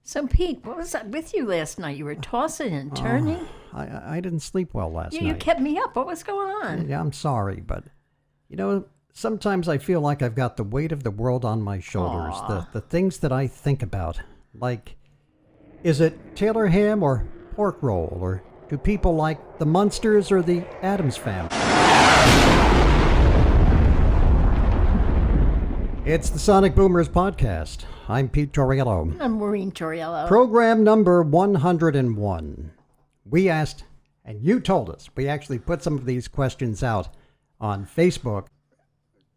So, Pete, what was that with you last night? You were tossing and turning. I didn't sleep well last You night. kept me up. What was going on? Yeah, I'm sorry, but sometimes I feel like I've got the weight of the world on my shoulders. The things that I think about, like, is it Taylor ham or pork roll, or do people like the Munsters or the Addams Family? It's the Sonic Boomers podcast. I'm Pete Torriello. I'm Maureen Torriello. Program number 101. We asked, and you told us, we actually put some of these questions out on Facebook.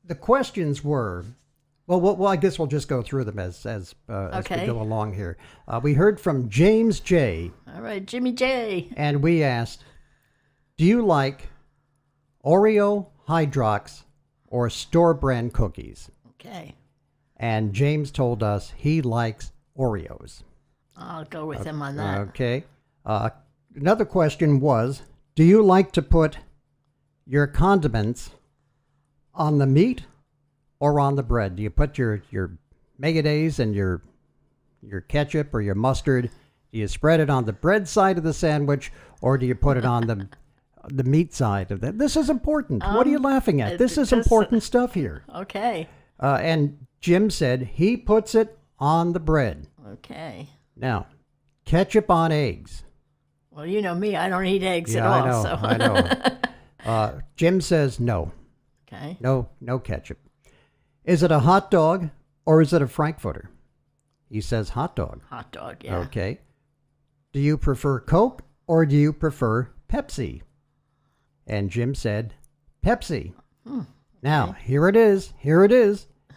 The questions were, well, I guess we'll just go through them as we go along here. We heard from James J. All right, Jimmy J. And we asked, do you like Oreo, Hydrox, or store brand cookies? Okay. And James told us he likes Oreos. I'll go with him on that. Okay. Another question was, do you like to put your condiments on the meat or on the bread? Do you put your mayonnaise and your ketchup or your mustard, do you spread it on the bread side of the sandwich, or do you put it on the meat side of that? This is important. What are you laughing at? This is important stuff here. Okay. And Jim said he puts it on the bread. Okay. Now, ketchup on eggs. Well, you know me. I don't eat eggs at all. I know. Jim says no. Okay. No ketchup. Is it a hot dog or is it a Frankfurter? He says hot dog. Hot dog, yeah. Okay. Do you prefer Coke or do you prefer Pepsi? And Jim said Pepsi. Now, here it is.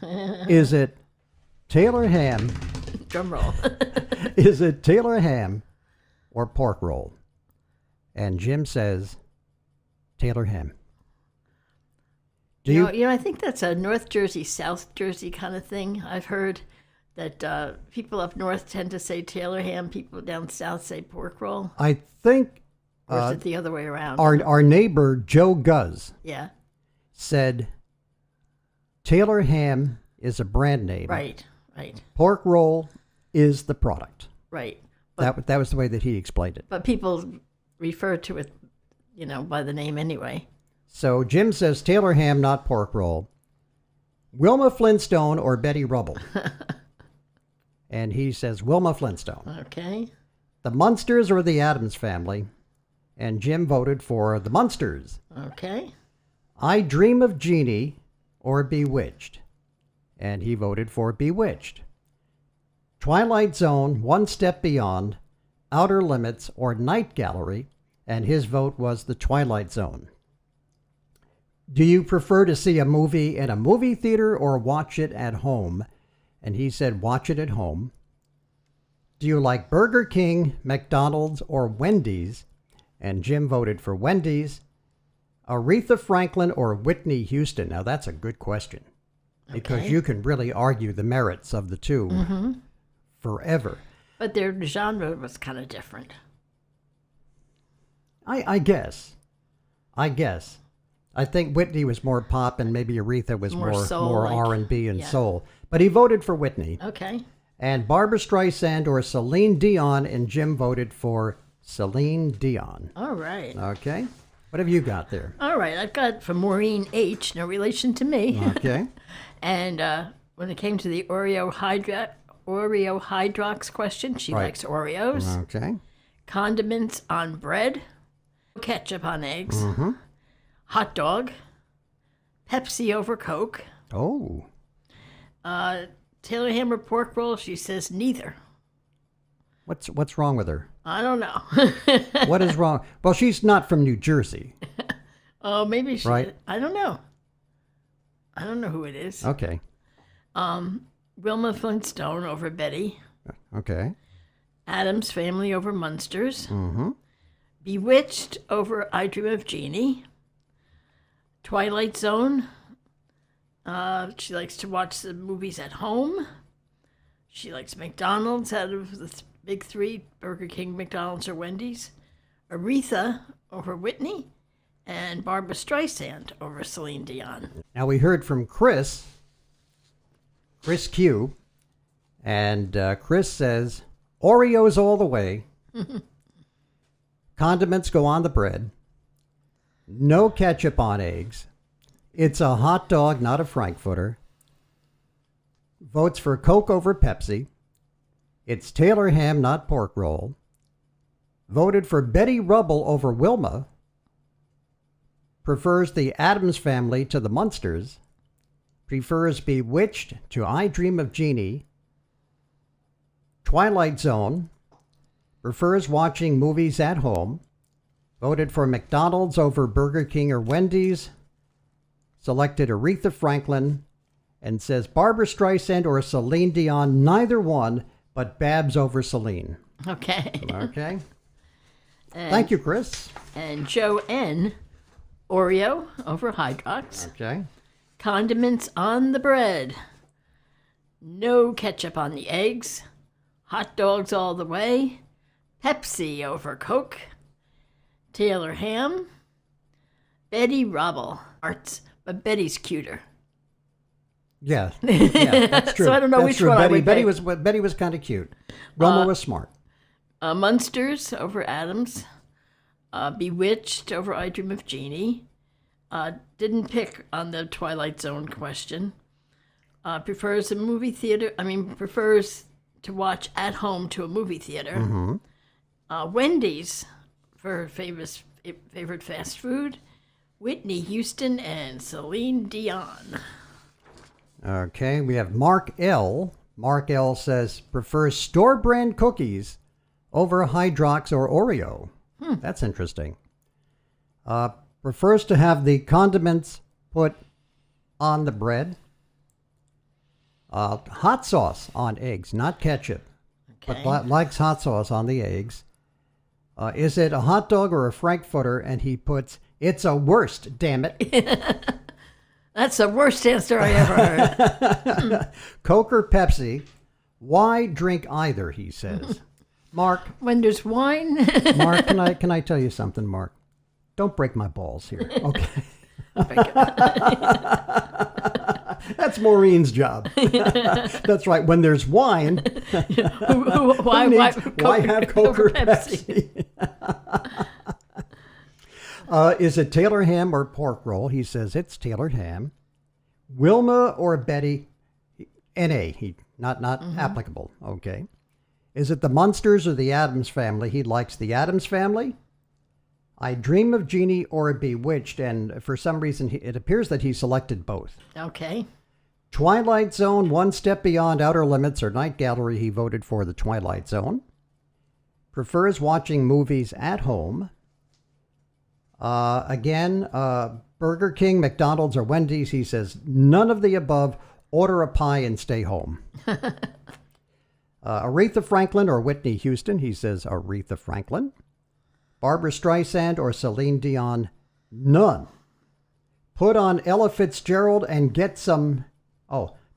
Is it Taylor ham? Drum roll. Is it Taylor ham or pork roll? And Jim says Taylor ham. You know, I think that's a North Jersey, South Jersey kind of thing. I've heard that people up north tend to say Taylor ham, people down south say pork roll. I think... Or is it the other way around? Our neighbor, Joe Guz, said Taylor ham is a brand name. Right. Pork roll is the product. Right. That was the way that he explained it. But people refer to it, by the name anyway. So Jim says Taylor ham, not pork roll. Wilma Flintstone or Betty Rubble? And he says Wilma Flintstone. Okay. The Munsters or the Addams Family? And Jim voted for the Munsters. Okay. I Dream of Jeannie or Bewitched? And he voted for Bewitched. Twilight Zone, One Step Beyond, Outer Limits, or Night Gallery? And his vote was the Twilight Zone. Do you prefer to see a movie in a movie theater or watch it at home? And he said watch it at home. Do you like Burger King, McDonald's, or Wendy's? And Jim voted for Wendy's. Aretha Franklin or Whitney Houston? Now that's a good question. Because you can really argue the merits of the two forever. But their genre was kind of different. I guess. I think Whitney was more pop and maybe Aretha was more R&B and soul. But he voted for Whitney. Okay. And Barbra Streisand or Celine Dion, and Jim voted for Celine Dion. All right. Okay. What have you got there? All right. I've got from Maureen H., no relation to me. Okay. And when it came to the Oreo Hydrox question, she likes Oreos. Okay. Condiments on bread. Ketchup on eggs. Hot dog. Pepsi over Coke. Oh. Taylor ham or pork roll, she says neither. What's wrong with her? I don't know. What is wrong? Well, she's not from New Jersey. Oh, maybe she. Right. I don't know. I don't know who it is. Okay. Wilma Flintstone over Betty. Okay. Addams Family over Munsters. Bewitched over I Dream of Jeannie. Twilight Zone. She likes to watch the movies at home. She likes McDonald's out of the big three, Burger King, McDonald's, or Wendy's. Aretha over Whitney. And Barbra Streisand over Celine Dion. Now we heard from Chris Q, and Chris says Oreos all the way. Condiments go on the bread. No ketchup on eggs. It's a hot dog, not a Frankfurter. Votes for Coke over Pepsi. It's Taylor ham, not pork roll. Voted for Betty Rubble over Wilma. Prefers the Addams Family to the Munsters. Prefers Bewitched to I Dream of Jeannie. Twilight Zone. Prefers watching movies at home. Voted for McDonald's over Burger King or Wendy's. Selected Aretha Franklin. And says Barbra Streisand or Celine Dion, neither one, but Babs over Celine. Okay. Okay. And, Thank you, Chris. And Joe N. Oreo over Hydrox. Okay. Condiments on the bread. No ketchup on the eggs. Hot dogs all the way. Pepsi over Coke. Taylor ham. Betty Rubble. Arts, but Betty's cuter. Yeah, that's true. So I don't know That's which true. one I would Betty pick. Betty was kind of cute. Wilma was smart. Munsters over Addams. Bewitched over I Dream of Jeannie. Didn't pick on the Twilight Zone question. Prefers a movie theater. Prefers to watch at home to a movie theater. Mm-hmm. Wendy's for favorite fast food. Whitney Houston and Celine Dion. Okay, we have Mark L. Mark L says prefers store brand cookies over Hydrox or Oreo. That's interesting. Prefers to have the condiments put on the bread. Hot sauce on eggs, not ketchup, Okay. but likes hot sauce on the eggs. Is it a hot dog or a Frankfurter? And he puts, it's a worst, damn it. That's the worst answer I ever heard. Coke or Pepsi? Why drink either, he says. Mark, When there's wine. Mark, can I tell you something, Mark? Don't break my balls here, okay? That's Maureen's job. That's right. When there's wine, Why have Coke or Pepsi? Is it Taylor ham or pork roll? He says it's Taylor ham. Wilma or Betty? N.A. Not applicable. Okay. Is it the Munsters or the Addams Family? He likes the Addams Family. I Dream of Jeannie or Bewitched, and for some reason it appears that he selected both. Okay. Twilight Zone, One Step Beyond Outer Limits, or Night Gallery, he voted for the Twilight Zone. Prefers watching movies at home. Burger King, McDonald's, or Wendy's, he says none of the above. Order a pie and stay home. Aretha Franklin or Whitney Houston, he says Aretha Franklin. Barbra Streisand or Celine Dion, none. Put on Ella Fitzgerald and get some...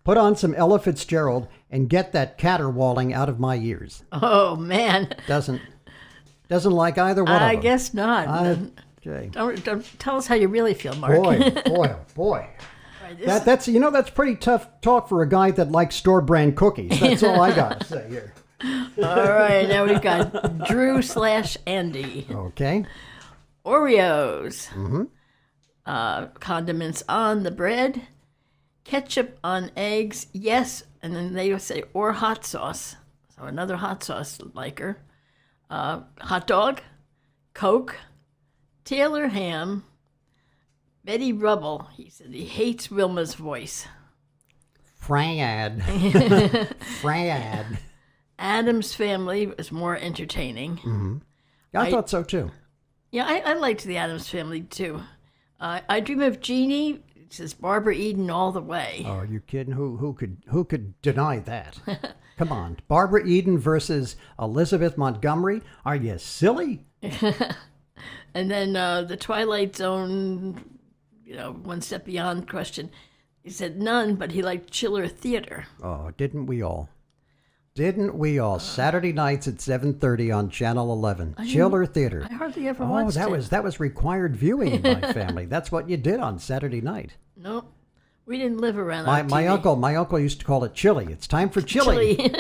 put on some Ella Fitzgerald and get that caterwauling out of my ears. Oh, man. Doesn't like either one of them. I guess not. Okay. Don't tell us how you really feel, Mark. Boy. That's pretty tough talk for a guy that likes store brand cookies. That's all I got to say here. All right, now we've got Drew/Andy. Okay. Oreos. Condiments on the bread. Ketchup on eggs, yes. And then they say, or hot sauce. So another hot sauce liker. Hot dog. Coke. Taylor ham. Betty Rubble. He said he hates Wilma's voice. Frad. Addams Family was more entertaining. I thought so too. Yeah, I liked the Addams Family too. I Dream of Jeannie. It says Barbara Eden all the way. Oh, are you kidding? Who could deny that? Come on, Barbara Eden versus Elizabeth Montgomery. Are you silly? And then the Twilight Zone, One Step Beyond question. He said none, but he liked Chiller Theater. Oh, didn't we all? Saturday nights at 7:30 on Channel 11. Chiller Theater. I hardly ever watched it. That was required viewing in my family. That's what you did on Saturday night. Nope. We didn't live around My uncle used to call it chili. It's time for chili.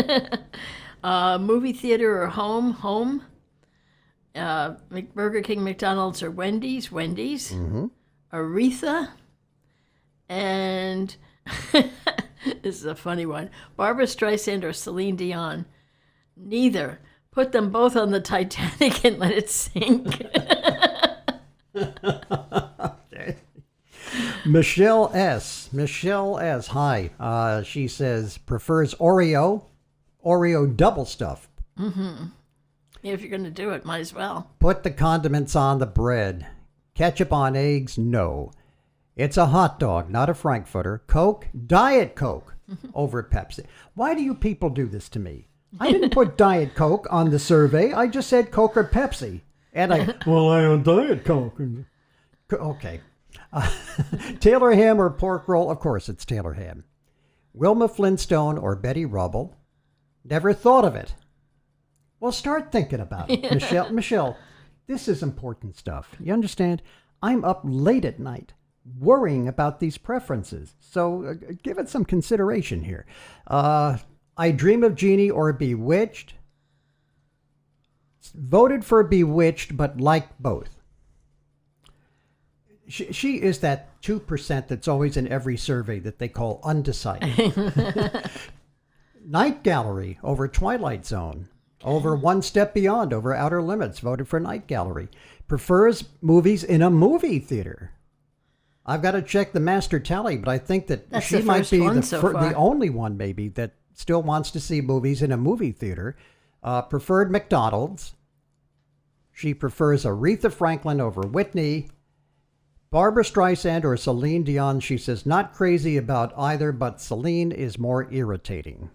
Movie theater or home? Home. Burger King, McDonald's, or Wendy's? Wendy's. Aretha. And this is a funny one. Barbara Streisand or Celine Dion? Neither. Put them both on the Titanic and let it sink. Michelle S. Michelle S. Hi. She says prefers Oreo double stuff. If you're going to do it, might as well. Put the condiments on the bread. Ketchup on eggs, no. It's a hot dog, not a Frankfurter. Coke, Diet Coke over Pepsi. Why do you people do this to me? I didn't put Diet Coke on the survey. I just said Coke or Pepsi. And I on Diet Coke. Okay. Taylor ham or pork roll? Of course, it's Taylor ham. Wilma Flintstone or Betty Rubble? Never thought of it. Well, start thinking about it. Michelle, this is important stuff. You understand? I'm up late at night worrying about these preferences. So give it some consideration here. I Dream of Jeannie or Bewitched? Voted for Bewitched, but liked both. She is that 2% that's always in every survey that they call undecided. Night Gallery over Twilight Zone. Over One Step Beyond over Outer Limits. Voted for Night Gallery. Prefers movies in a movie theater. I've got to check the master tally, but I think that That's she the might first be one the, so far. the only one maybe that still wants to see movies in a movie theater. Preferred McDonald's. She prefers Aretha Franklin over Whitney. Barbara Streisand or Celine Dion, she says, not crazy about either, but Celine is more irritating.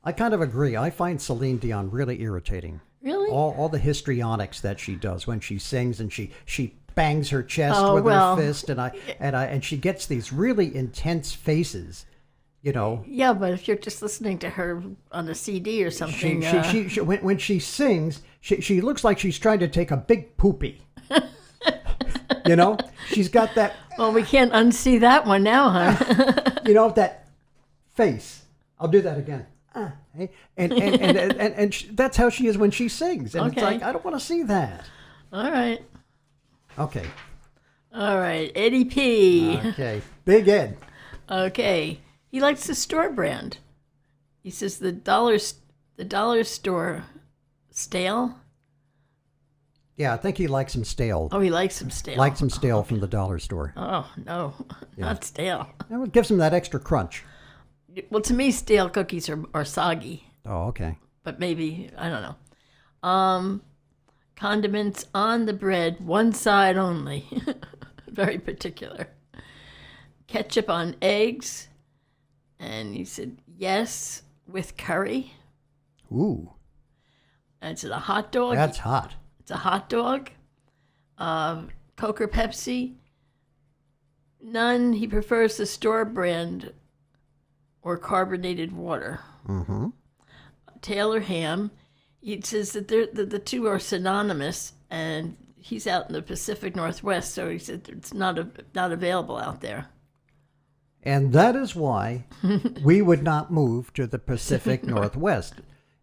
I kind of agree. I find Celine Dion really irritating. Really? All the histrionics that she does when she sings and she bangs her chest Oh, with well. her fist and she gets these really intense faces, you know. Yeah, but if you're just listening to her on a CD or something. When she sings, she looks like she's trying to take a big poopy. You know, she's got that, Well, we can't unsee that one now, huh? you know, that face. I'll do that again. And that's how she is when she sings. And It's Okay. like, I don't want to see that. All right. Okay. All right. Eddie P. Okay. Big Ed. Okay. He likes the store brand. He says the dollar store stale. Yeah, I think he likes them stale. Oh, he likes them stale. Likes them stale from the dollar store. Oh, no. Not stale. It gives them that extra crunch. Well, to me, stale cookies are soggy, Oh, okay. but maybe, I don't know. Condiments on the bread, one side only. Very particular. Ketchup on eggs. And he said, yes, with curry. Ooh, And it's a hot dog. that's hot. It's a hot dog. Coke or Pepsi. None. He prefers the store brand or carbonated water. Mm-hmm. Taylor ham. He says that the two are synonymous, and he's out in the Pacific Northwest, so he said it's not available out there. And that is why we would not move to the Pacific Northwest.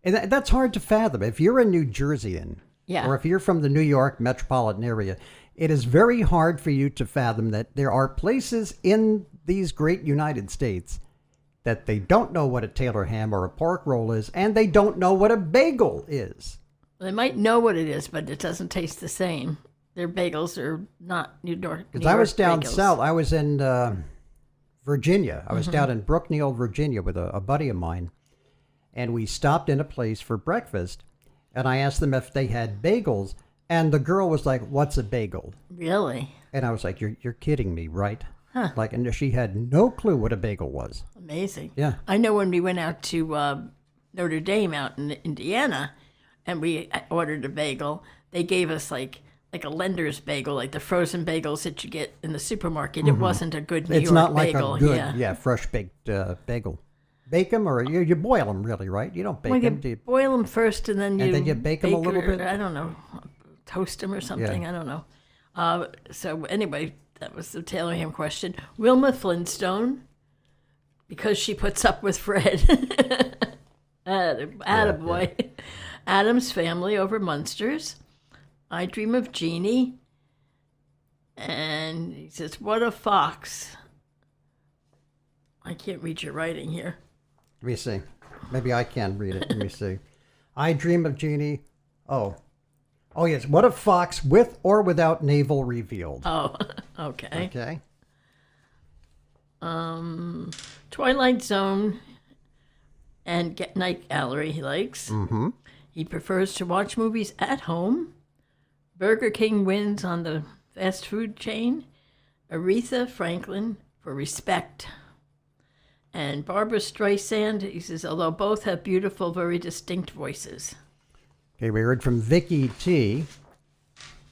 And that's hard to fathom. If you're a New Jerseyan, Yeah. or if you're from the New York metropolitan area, it is very hard for you to fathom that there are places in these great United States that they don't know what a Taylor ham or a pork roll is, and they don't know what a bagel is. They might know what it is, but it doesn't taste the same. Their bagels are not New York. Because I was down bagels. south. I was in Virginia. I was down in Brookneal, Virginia with a buddy of mine. And we stopped in a place for breakfast. And I asked them if they had bagels. And the girl was like, what's a bagel? Really? And I was like, you're kidding me, right? Huh. Like, and she had no clue what a bagel was. Amazing. Yeah. I know when we went out to Notre Dame out in Indiana, and we ordered a bagel, they gave us like a lender's bagel, like the frozen bagels that you get in the supermarket. It wasn't a good New It's York not like bagel. a good, fresh baked bagel. Bake them, or you boil them, really, right? You don't bake Well, them. you boil them first, and then you bake 'em a little bit? I don't know, toast them or something. Yeah. I don't know. So anyway, that was the Taylor ham question. Wilma Flintstone, because she puts up with Fred. Attaboy. Adam's Family over Munsters. I Dream of Jeannie. And he says, What a Fox. I can't read your writing here. Let me see. Maybe I can read it. Let me see. I Dream of Jeannie. Oh, yes. What a Fox with or without navel revealed. Oh, okay. Okay. Twilight Zone and Night Gallery he likes. Mm-hmm. He prefers to watch movies at home. Burger King wins on the fast food chain. Aretha Franklin for Respect. And Barbara Streisand, he says, although both have beautiful, very distinct voices. Okay, we heard from Vicky T.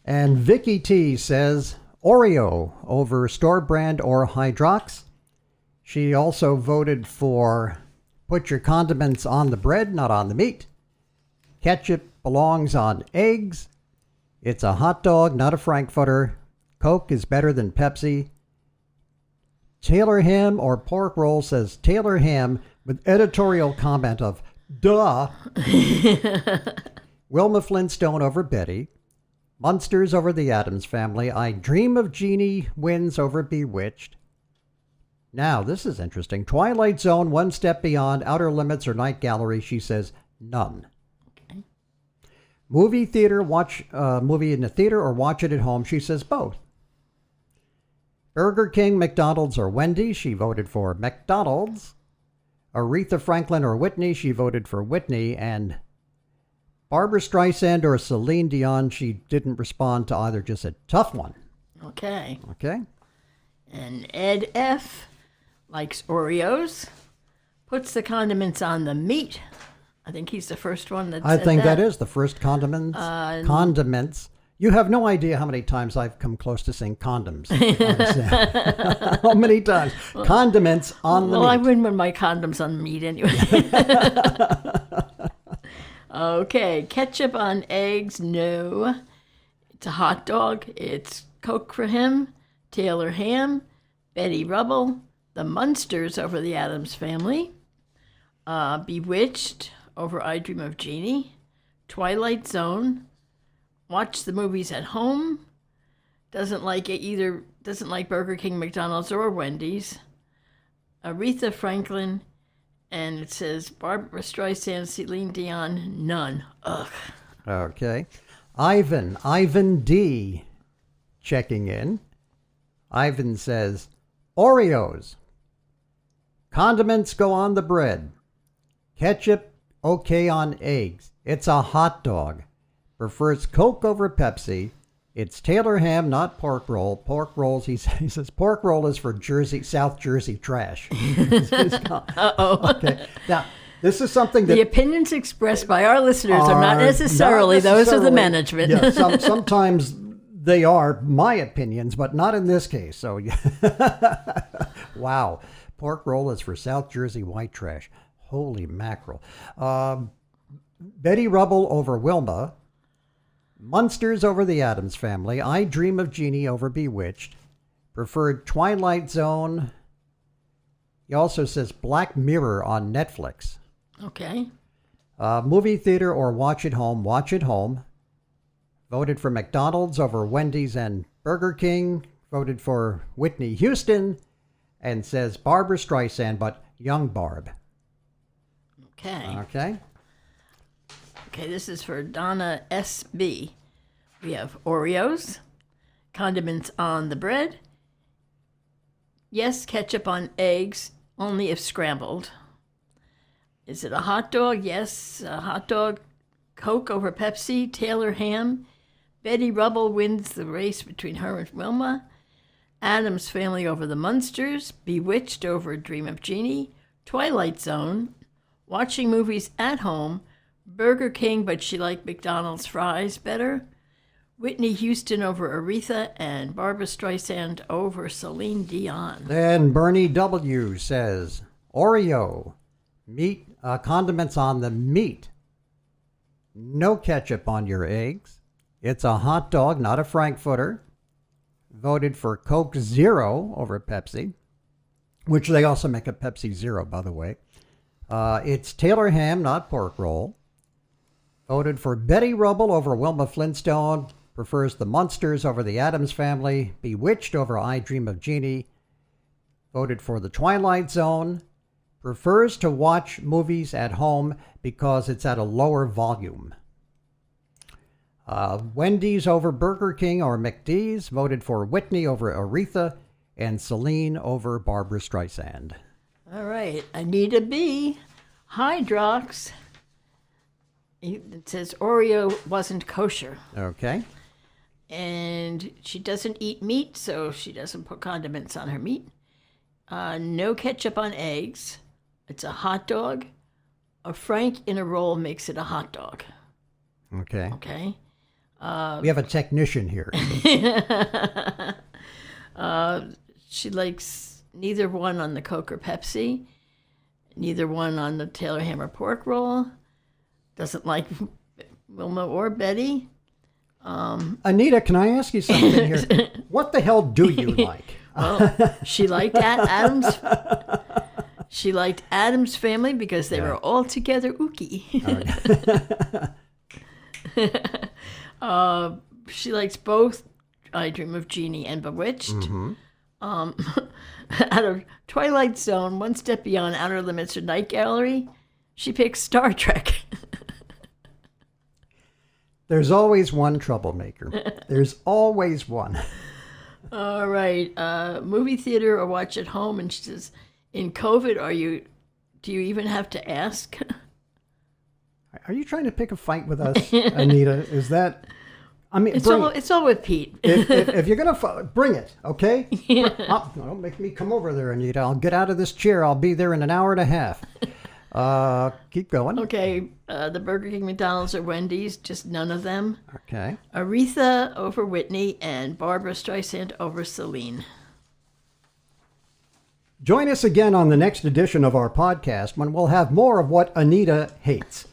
And Vicky T says Oreo over store brand or Hydrox. She also voted for put your condiments on the bread, not on the meat. Ketchup belongs on eggs. It's a hot dog, not a Frankfurter. Coke is better than Pepsi. Taylor ham or pork roll says Taylor ham with editorial comment of duh. Wilma Flintstone over Betty. Munsters over the Addams Family. I Dream of Jeannie wins over Bewitched. Now, this is interesting. Twilight Zone, One Step Beyond, Outer Limits, or Night Gallery, she says none. Okay. Movie theater, watch movie in the theater or watch it at home, she says both. Burger King, McDonald's, or Wendy's, she voted for McDonald's. Aretha Franklin or Whitney, she voted for Whitney. And Barbara Streisand or Celine Dion, she didn't respond to either, just a tough one. Okay. Okay. And Ed F. likes Oreos. Puts the condiments on the meat. I think he's the first one that said I think that is the first condiments. Condiments. You have no idea how many times I've come close to saying condoms. How many times? Condiments on the meat. Well, I wouldn't put my condoms on meat anyway. Okay, ketchup on eggs, no. It's a hot dog. It's Coke for him. Taylor ham. Betty Rubble. The Munsters over the Addams Family. Bewitched over I Dream of Jeannie. Twilight Zone. Watch the movies at home. Doesn't like Burger King, McDonald's, or Wendy's. Aretha Franklin, and it says Barbara Streisand, Celine Dion, none. Ugh. Okay. Ivan D. checking in. Ivan says, Oreos. Condiments go on the bread. Ketchup, okay on eggs. It's a hot dog. Prefers Coke over Pepsi. It's Taylor ham, not pork roll. Pork rolls, he says, pork roll is for South Jersey trash. Uh-oh. Okay. Now, this is something that... The opinions expressed by our listeners are not necessarily those of the management. Yeah, sometimes they are my opinions, but not in this case. So, wow. Pork roll is for South Jersey white trash. Holy mackerel. Betty Rubble over Wilma. Munsters over the Addams Family. I Dream of Jeannie over Bewitched. Preferred Twilight Zone. He also says Black Mirror on Netflix. Okay. Movie theater or watch at home. Watch at home. Voted for McDonald's over Wendy's and Burger King. Voted for Whitney Houston. And says Barbara Streisand, but young Barb. Okay. Okay. Okay, this is for Donna S.B. We have Oreos, condiments on the bread. Yes, ketchup on eggs, only if scrambled. Is it a hot dog? Yes, a hot dog. Coke over Pepsi, Taylor ham. Betty Rubble wins the race between her and Wilma. Addams Family over the Munsters. Bewitched over Dream of Jeannie. Twilight Zone. Watching movies at home. Burger King, but she liked McDonald's fries better. Whitney Houston over Aretha, and Barbara Streisand over Celine Dion. Then Bernie W. says, Oreo, meat, condiments on the meat. No ketchup on your eggs. It's a hot dog, not a Frankfurter. Voted for Coke Zero over Pepsi, which they also make a Pepsi Zero, by the way. It's Taylor ham, not pork roll. Voted for Betty Rubble over Wilma Flintstone. Prefers the Munsters over the Addams Family. Bewitched over I Dream of Jeannie. Voted for The Twilight Zone. Prefers to watch movies at home because it's at a lower volume. Wendy's over Burger King or McD's. Voted for Whitney over Aretha. And Celine over Barbara Streisand. All right. Anita B. Hydrox. It says Oreo wasn't kosher. Okay. And she doesn't eat meat, so she doesn't put condiments on her meat. No ketchup on eggs. It's a hot dog. A Frank in a roll makes it a hot dog. Okay. Okay. We have a technician here. She likes neither one on the Coke or Pepsi, neither one on the Taylor ham or pork roll. Doesn't like Wilma or Betty. Anita, can I ask you something here? What the hell do you like? Well, she liked Adams. She liked Addams Family because they were all together ooky. She likes both I Dream of Jeannie and Bewitched. Mm-hmm. Out of Twilight Zone, One Step Beyond, Outer Limits, or Night Gallery, she picks Star Trek. There's always one troublemaker. There's always one. All right. Movie theater or watch at home. And she says, in COVID, do you even have to ask? Are you trying to pick a fight with us, Anita? Is that... I mean, It's all with Pete. if you're going to... Bring it, okay? Don't make me come over there, Anita. I'll get out of this chair. I'll be there in an hour and a half. Keep going. Okay. The Burger King, McDonald's, or Wendy's, just none of them. Okay. Aretha over Whitney and Barbara Streisand over Celine. Join us again on the next edition of our podcast when we'll have more of what Anita hates.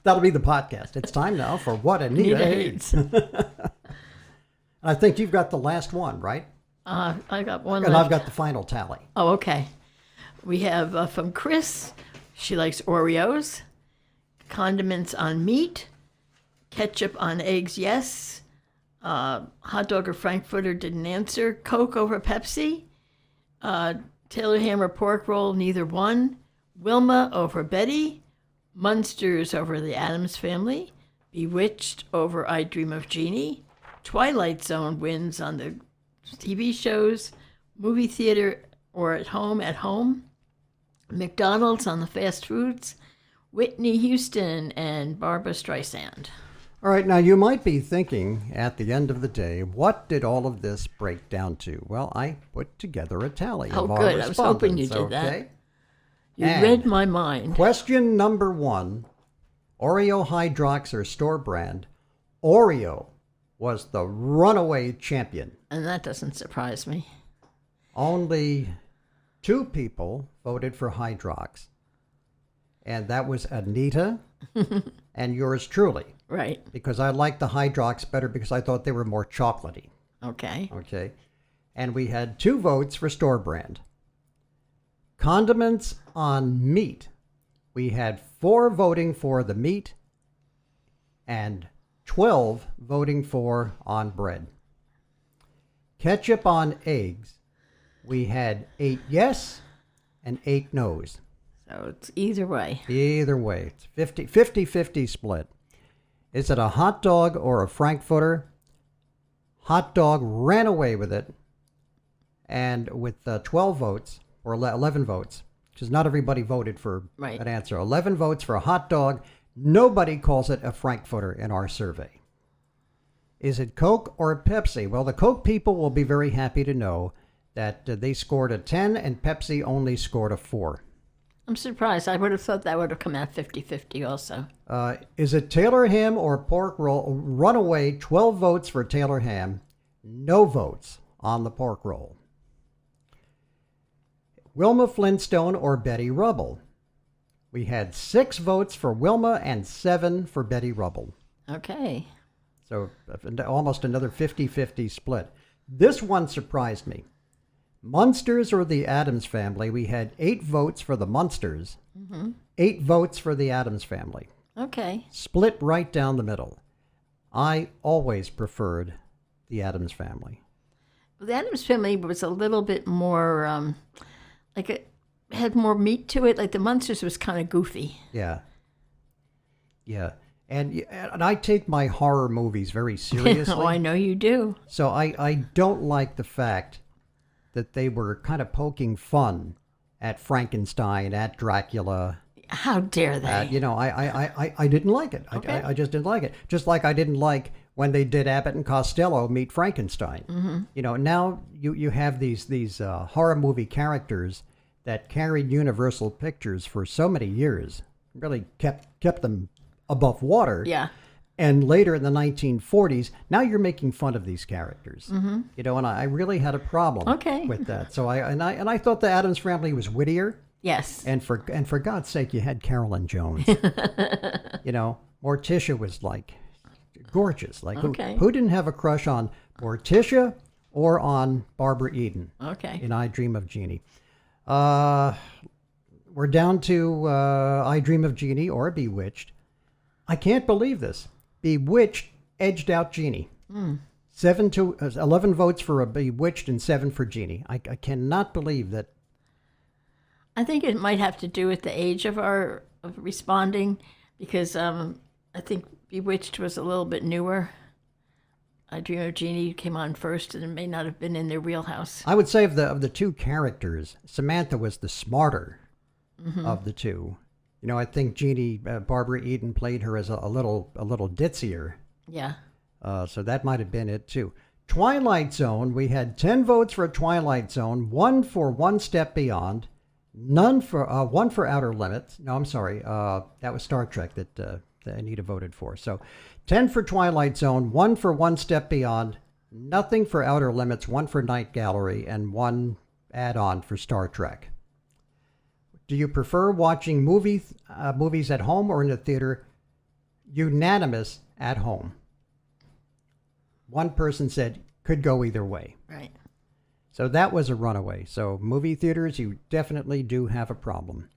That'll be the podcast. It's time now for What Anita Hates. I think you've got the last one, right? I got one And left. I've got the final tally. Oh, okay. We have from Chris, she likes Oreos, condiments on meat, ketchup on eggs, yes, hot dog or Frankfurter didn't answer, Coke over Pepsi, Taylor ham or pork roll, neither one, Wilma over Betty, Munsters over the Addams Family, Bewitched over I Dream of Jeannie, Twilight Zone wins on the TV shows, movie theater or at home, McDonald's on the fast foods, Whitney Houston and Barbara Streisand. All right, now you might be thinking at the end of the day, what did all of this break down to? Well, I put together a tally Oh, of our good. respondents. I was hoping you did that. Okay? You And read my mind. Question number 1, Oreo Hydrox or store brand. Oreo was the runaway champion. And that doesn't surprise me. Only 2 people voted for Hydrox. And that was Anita and yours truly. Right. Because I liked the Hydrox better because I thought they were more chocolatey. Okay. Okay. And we had 2 votes for store brand. Condiments on meat. We had 4 voting for the meat and 12 voting for on bread. Ketchup on eggs. We had 8 yes and 8 no's. So it's either way. Either way, it's 50-50 split. Is it a hot dog or a Frankfurter? Hot dog ran away with it. And with 12 votes, or 11 votes, because not everybody voted for Right. an answer. 11 votes for a hot dog. Nobody calls it a Frankfurter in our survey. Is it Coke or Pepsi? Well, the Coke people will be very happy to know that they scored a 10 and Pepsi only scored a 4. I'm surprised. I would have thought that would have come out 50-50 also. Is it Taylor ham or pork roll? Runaway, 12 votes for Taylor ham, no votes on the pork roll. Wilma Flintstone or Betty Rubble? We had 6 votes for Wilma and 7 for Betty Rubble. Okay. So almost another 50-50 split. This one surprised me. Munsters or the Addams Family, we had 8 votes for the Munsters, 8 votes for the Addams Family. Okay. Split right down the middle. I always preferred the Addams Family. The Addams Family was a little bit more, like it had more meat to it. Like the Munsters was kind of goofy. Yeah. Yeah. And I take my horror movies very seriously. Oh, I know you do. So I don't like the fact that they were kind of poking fun at Frankenstein, at Dracula. How dare they? I didn't like it. Okay. I just didn't like it. Just like I didn't like when they did Abbott and Costello meet Frankenstein. Mm-hmm. Now you have these horror movie characters that carried Universal Pictures for so many years, really kept them above water. Yeah. And later in the 1940s, now you're making fun of these characters. Mm-hmm. And I really had a problem with that. So I thought the Addams Family was wittier. Yes. And for God's sake, you had Carolyn Jones. Morticia was like gorgeous. Like who didn't have a crush on Morticia or on Barbara Eden? Okay. In I Dream of Jeannie. We're down to I Dream of Jeannie or Bewitched. I can't believe this. Bewitched edged out Jeannie. 11 votes for a Bewitched and 7 for Jeannie. I cannot believe that. I think it might have to do with the age of responding, because I think Bewitched was a little bit newer. I Dream of Jeannie came on first, and it may not have been in their wheelhouse. I would say of the two characters, Samantha was the smarter of the two. I think Jeannie, Barbara Eden played her as a little ditzier. Yeah. So that might have been it too. Twilight Zone, we had 10 votes for Twilight Zone, 1 for One Step Beyond, one for Outer Limits. No, I'm sorry. That was Star Trek that Anita voted for. So 10 for Twilight Zone, 1 for One Step Beyond, nothing for Outer Limits, 1 for Night Gallery, and 1 add-on for Star Trek. Do you prefer watching movies at home or in the theater? Unanimous at home. One person said could go either way. Right. So that was a runaway. So movie theaters, you definitely do have a problem.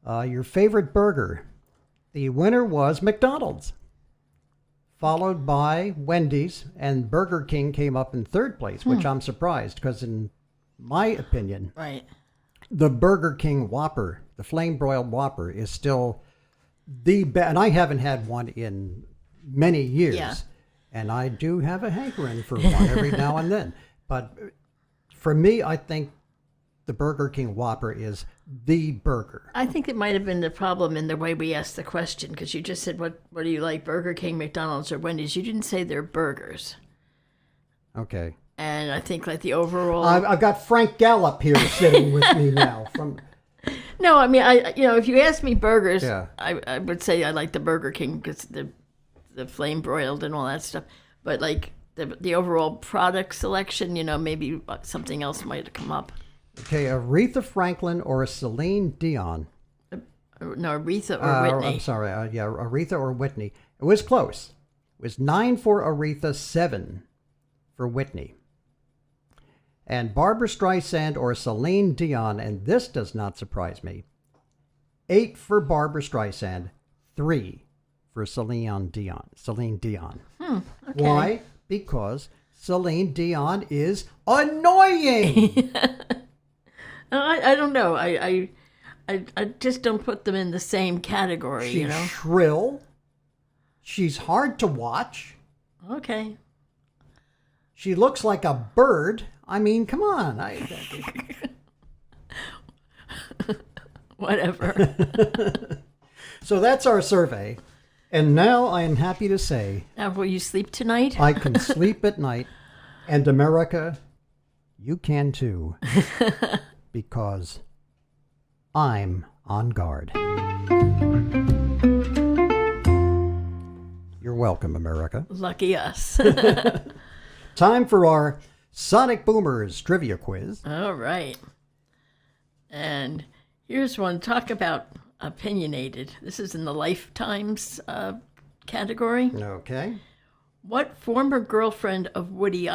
Your favorite burger. The winner was McDonald's, followed by Wendy's, and Burger King came up in third place, which I'm surprised because in my opinion, right, the Burger King Whopper, the flame broiled Whopper, is still the best. And I haven't had one in many years. Yeah. And I do have a hankering for one every now and then. But for me, I think the Burger King Whopper is the burger. I think it might have been the problem in the way we asked the question, because you just said, what do you like, Burger King, McDonald's, or Wendy's? You didn't say they're burgers. Okay. And I think like the overall... I've got Frank Gallup here sitting with me now. No, I mean, if you ask me burgers, yeah. I would say I like the Burger King because the flame broiled and all that stuff. But like the overall product selection, maybe something else might have come up. Okay, Aretha Franklin or a Celine Dion? No, Aretha or Whitney. I'm sorry, Aretha or Whitney. It was close. It was 9 for Aretha, 7 for Whitney. And Barbra Streisand or Celine Dion, and this does not surprise me, 8 for Barbra Streisand, 3 for Celine Dion. Okay. Why? Because Celine Dion is annoying. I don't know. I just don't put them in the same category. She's shrill. She's hard to watch. Okay. She looks like a bird. I mean, come on. Whatever. So that's our survey. And now I am happy to say... Now, will you sleep tonight? I can sleep at night. And America, you can too. Because I'm on guard. You're welcome, America. Lucky us. Time for our Sonic Boomers trivia quiz. All right. And here's one. Talk about opinionated. This is in the Lifetimes category. Okay. What former girlfriend of Woody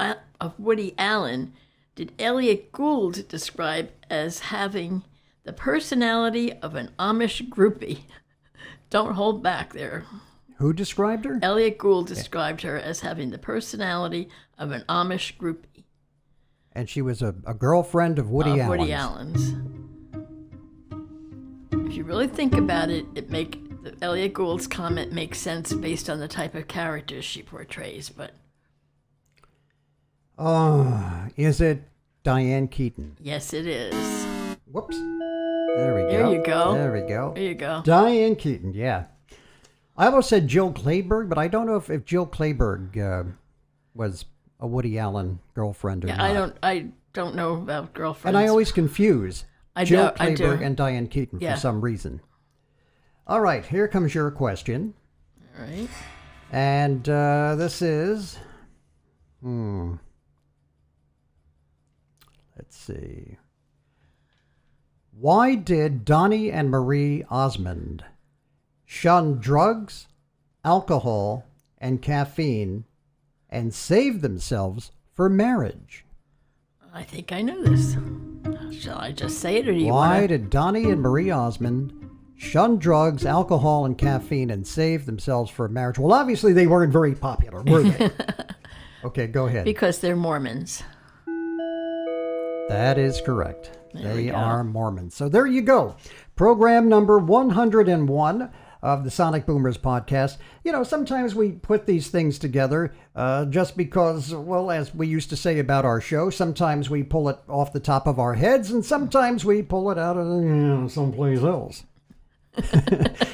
Allen did Elliot Gould describe as having the personality of an Amish groupie? Don't hold back there. Who described her? Elliot Gould described her as having the personality of an Amish groupie. And she was a girlfriend of Woody Allen's. Woody Allen's. If you really think about it, Elliot Gould's comment makes sense based on the type of characters she portrays. But is it Diane Keaton? yes, it is. Whoops. There we go. There you go. There we go. There you go. Diane Keaton, yeah. I almost said Jill Clayburgh, but I don't know if Jill Clayburgh was a Woody Allen girlfriend or not. I don't know about girlfriends. And I always confuse I Jill do. Clayburgh and Diane Keaton for some reason. All right, here comes your question. All right. And this is... Let's see. Why did Donnie and Marie Osmond shun drugs, alcohol, and caffeine and save themselves for marriage? I think I know this. Shall I just say it, or do you Why want to? did Donnie and Marie Osmond shun drugs, alcohol, and caffeine and save themselves for marriage? Well, obviously they weren't very popular, were they? Okay, go ahead. Because they're Mormons. That is correct. There we They go. are Mormons. So there you go. Program number 101 of the Sonic Boomers podcast. You know, sometimes we put these things together just because, well, as we used to say about our show, sometimes we pull it off the top of our heads and sometimes we pull it out of someplace else.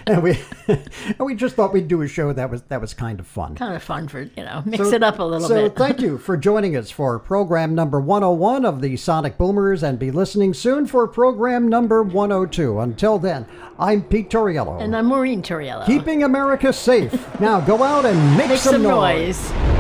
and we just thought we'd do a show that was kind of fun. Kind of fun for, mix it up a little So bit. thank you for joining us for program number 101 of the Sonic Boomers, and be listening soon for program number 102. Until then, I'm Pete Torriello. And I'm Maureen Torriello. Keeping America safe. Now go out and make Make some noise. noise.